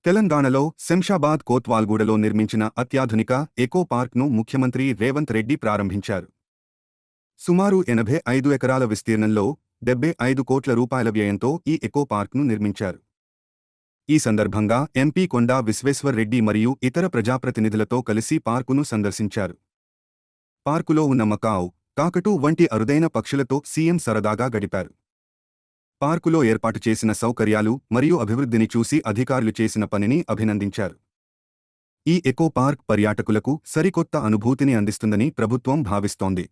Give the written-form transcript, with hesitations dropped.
తెలంగాణలో శంషాబాద్ కోత్వాల్గూడలో నిర్మించిన అత్యాధునిక ఎకో పార్క్ను ముఖ్యమంత్రి రేవంత్ రెడ్డి ప్రారంభించారు. సుమారు 85 ఎకరాల విస్తీర్ణంలో 75 కోట్ల రూపాయల వ్యయంతో ఈ ఎకో పార్క్ను నిర్మించారు. ఈ సందర్భంగా ఎంపీ కొండా విశ్వేశ్వర్ రెడ్డి మరియు ఇతర ప్రజాప్రతినిధులతో కలిసి పార్కును సందర్శించారు. పార్కులో ఉన్న మకావ్, కాకటు వంటి అరుదైన పక్షులతో సీఎం సరదాగా గడిపారు. పార్కులో ఏర్పాటు చేసిన సౌకర్యాలు మరియు అభివృద్ధిని చూసి అధికారులు చేసిన పనిని అభినందించారు. ఈ ఎకో పార్క్ పర్యాటకులకు సరికొత్త అనుభూతిని అందిస్తుందని ప్రభుత్వం భావిస్తోంది.